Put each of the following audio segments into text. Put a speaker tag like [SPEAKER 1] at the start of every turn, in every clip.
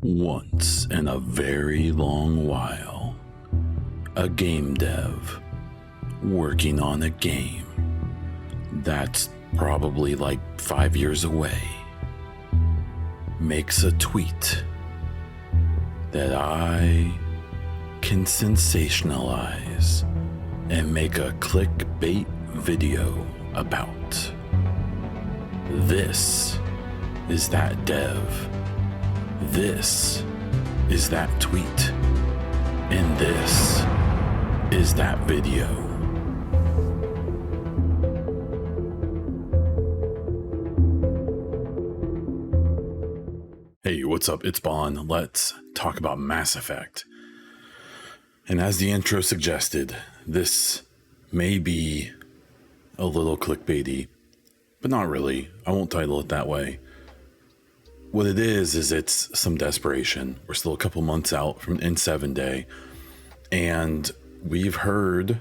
[SPEAKER 1] Once in a very long while, a game dev working on a game that's probably like 5 years away makes a tweet that I can sensationalize and make a clickbait video about. This is that dev. This is that tweet. And this is that video. Hey, what's up? It's Bon. Let's talk about Mass Effect. And as the intro suggested, this may be a little clickbaity, but not really. I won't title it that way. What it is it's some desperation. We're still a couple months out from N7 Day, and we've heard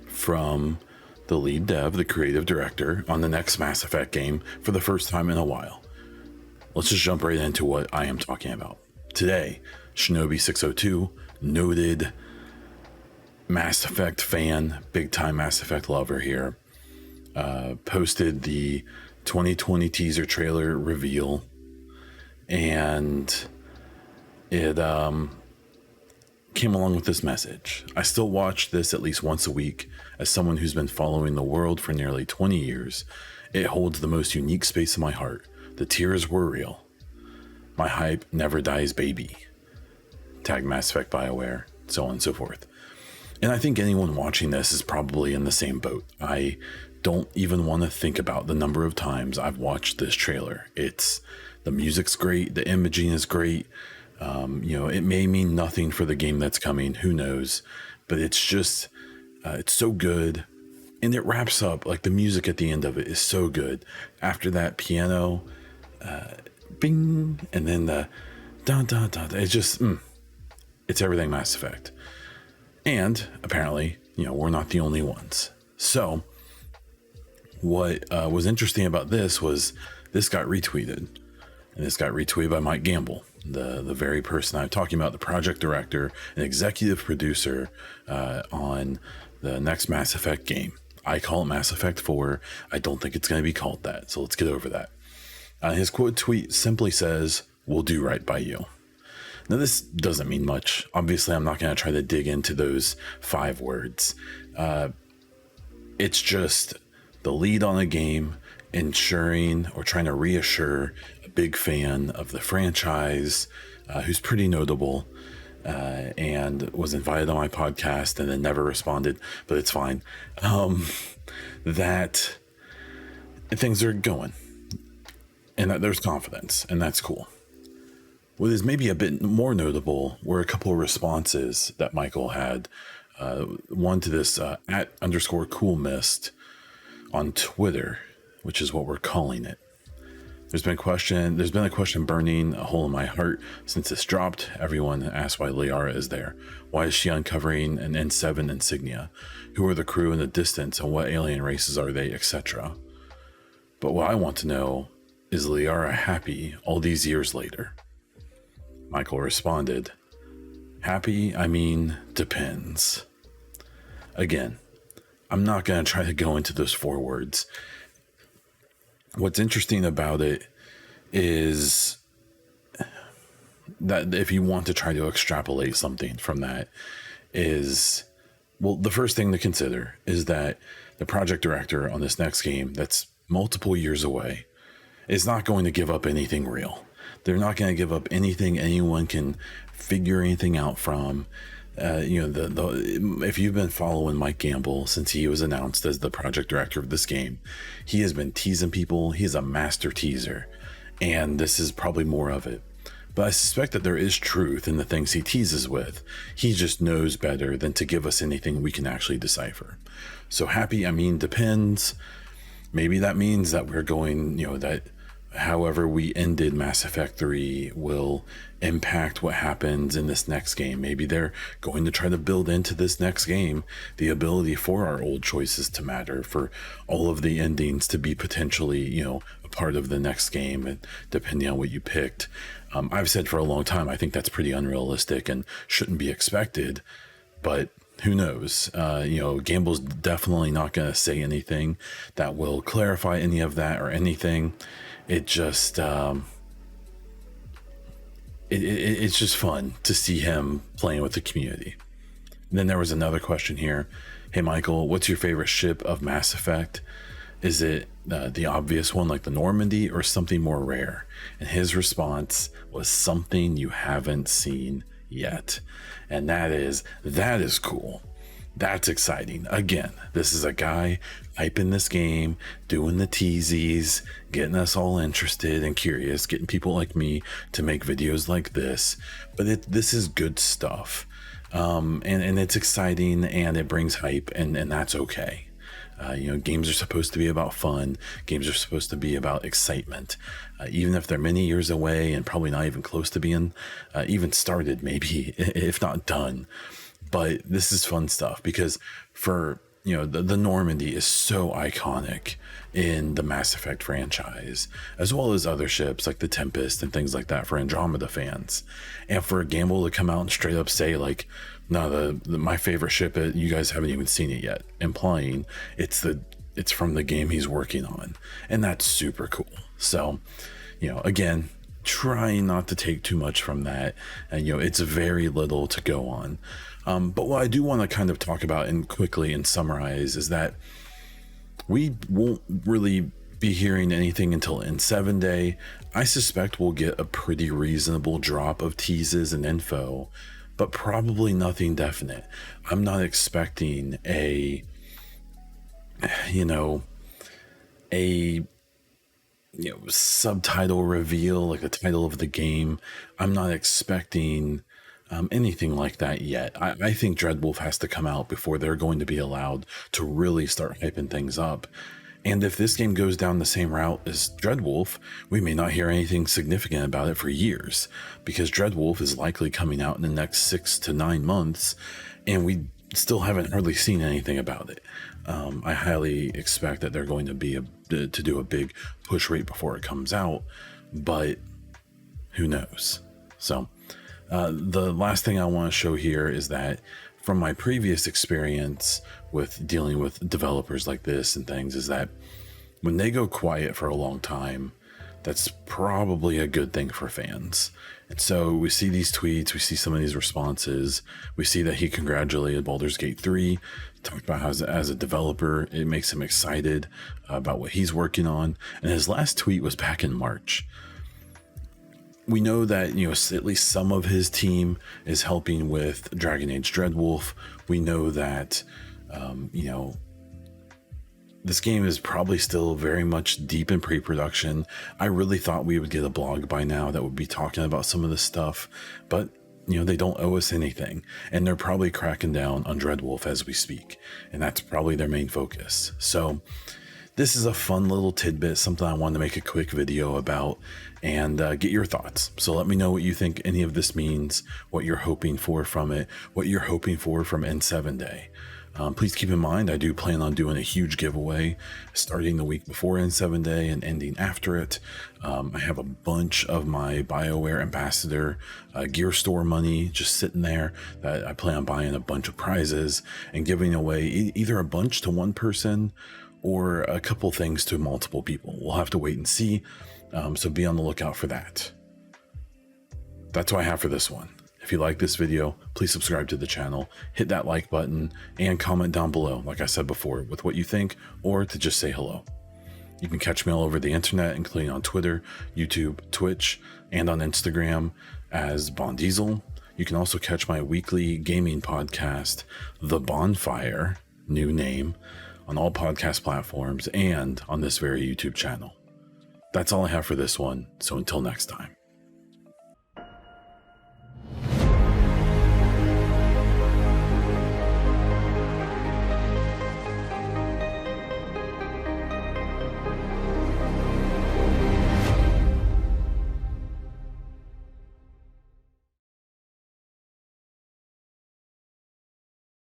[SPEAKER 1] from the lead dev, the creative director, on the next Mass Effect game for the first time in a while. Let's just jump right into what I am talking about. Today, Shinobi602, noted Mass Effect fan, big time Mass Effect lover here, posted the 2020 teaser trailer reveal, and it came along with this message. I still watch this at least once a week. As someone who's been following the world for nearly 20 years, it holds the most unique space in my heart. The tears were real. My hype never dies, baby. Tag Mass Effect BioWare, so on and so forth. And I think anyone watching this is probably in the same boat. I don't even want to think about the number of times I've watched this trailer. The music's great, the imaging is great. It may mean nothing for the game that's coming, who knows, but it's just, it's so good. And it wraps up, like the music at the end of it is so good. After that piano, bing, and then the dun dun dun, it's just, it's everything Mass Effect. And apparently, we're not the only ones. So what was interesting about this was this got retweeted. And this got retweeted by Mike Gamble, the very person I'm talking about, the project director and executive producer on the next Mass Effect game. I call it Mass Effect 4. I don't think it's going to be called that, so let's get over that. His quote tweet simply says, "We'll do right by you." Now, this doesn't mean much. Obviously, I'm not going to try to dig into those 5 words. It's just the lead on a game, ensuring or trying to reassure a big fan of the franchise who's pretty notable and was invited on my podcast and then never responded, but it's fine, that things are going and that there's confidence, and that's cool. What is maybe a bit more notable were a couple of responses that Michael had. One to this @_coolmist on Twitter, which is what we're calling it. There's been a question burning a hole in my heart since this dropped. Everyone asks why Liara is there. Why is she uncovering an N7 insignia? Who are the crew in the distance and what alien races are they, etc. But what I want to know is Liara happy all these years later? Michael responded, "Happy, I mean, depends." Again, I'm not going to try to go into those 4 words. What's interesting about it is that if you want to try to extrapolate something from that is, well, the first thing to consider is that the project director on this next game that's multiple years away is not going to give up anything real. They're not going to give up anything anyone can figure anything out from. If you've been following Mike Gamble since he was announced as the project director of this game, he has been teasing people. He is a master teaser, and this is probably more of it. But I suspect that there is truth in the things he teases with. He just knows better than to give us anything we can actually decipher. So happy, I mean, depends. Maybe that means that we're going, that however we ended Mass Effect 3 will impact what happens in this next game. Maybe they're going to try to build into this next game the ability for our old choices to matter, for all of the endings to be potentially, a part of the next game, and depending on what you picked. I've said for a long time, I think that's pretty unrealistic and shouldn't be expected, but who knows? Gamble's definitely not going to say anything that will clarify any of that or anything. It just it's just fun to see him playing with the community. And then there was another question here. Hey Michael, what's your favorite ship of Mass Effect? Is it the obvious one like the Normandy, or something more rare? And his response was something you haven't seen yet. And that is cool. That's exciting. Again, this is a guy hyping this game, doing the teasies, getting us all interested and curious, getting people like me to make videos like this. But this is good stuff. And it's exciting, and it brings hype, and that's okay. Games are supposed to be about fun. Games are supposed to be about excitement. Even if they're many years away and probably not even close to being even started, maybe, if not done. But this is fun stuff, because for, the Normandy is so iconic in the Mass Effect franchise, as well as other ships like the Tempest and things like that for Andromeda fans. And for Gamble to come out and straight up say, like, no, my favorite ship, you guys haven't even seen it yet, implying it's from the game he's working on. And that's super cool. So, again, trying not to take too much from that. And, it's very little to go on. But what I do want to kind of talk about and quickly and summarize is that we won't really be hearing anything until N7 Day. I suspect we'll get a pretty reasonable drop of teases and info, but probably nothing definite. I'm not expecting a subtitle reveal, like the title of the game. I'm not expecting anything like that yet. I think Dreadwolf has to come out before they're going to be allowed to really start hyping things up. And if this game goes down the same route as Dreadwolf, we may not hear anything significant about it for years, because Dreadwolf is likely coming out in the next 6 to 9 months, and we still haven't hardly seen anything about it. I highly expect that they're going to be to do a big push rate before it comes out, but who knows? So the last thing I want to show here is that from my previous experience with dealing with developers like this and things, is that when they go quiet for a long time, that's probably a good thing for fans. And so we see these tweets, we see some of these responses, we see that he congratulated Baldur's Gate 3, talked about how as a developer, it makes him excited about what he's working on. And his last tweet was back in March. We know that, at least some of his team is helping with Dragon Age Dreadwolf. We know that, this game is probably still very much deep in pre-production. I really thought we would get a blog by now that would be talking about some of this stuff, but they don't owe us anything, and they're probably cracking down on Dreadwolf as we speak, and that's probably their main focus. So this is a fun little tidbit, something I wanted to make a quick video about and get your thoughts. So let me know what you think any of this means, what you're hoping for from it, what you're hoping for from N7 Day. Please keep in mind, I do plan on doing a huge giveaway starting the week before N7 Day and ending after it. I have a bunch of my BioWare Ambassador gear store money just sitting there that I plan on buying a bunch of prizes and giving away either a bunch to one person or a couple things to multiple people. We'll have to wait and see, so be on the lookout for that. That's what I have for this one. If you like this video, please subscribe to the channel, hit that like button, and comment down below, like I said before, with what you think, or to just say hello. You can catch me all over the internet, including on Twitter, YouTube, Twitch, and on Instagram as Bon Diesel. You can also catch my weekly gaming podcast, The Bonfire, new name, on all podcast platforms and on this very YouTube channel. That's all I have for this one, so until next time.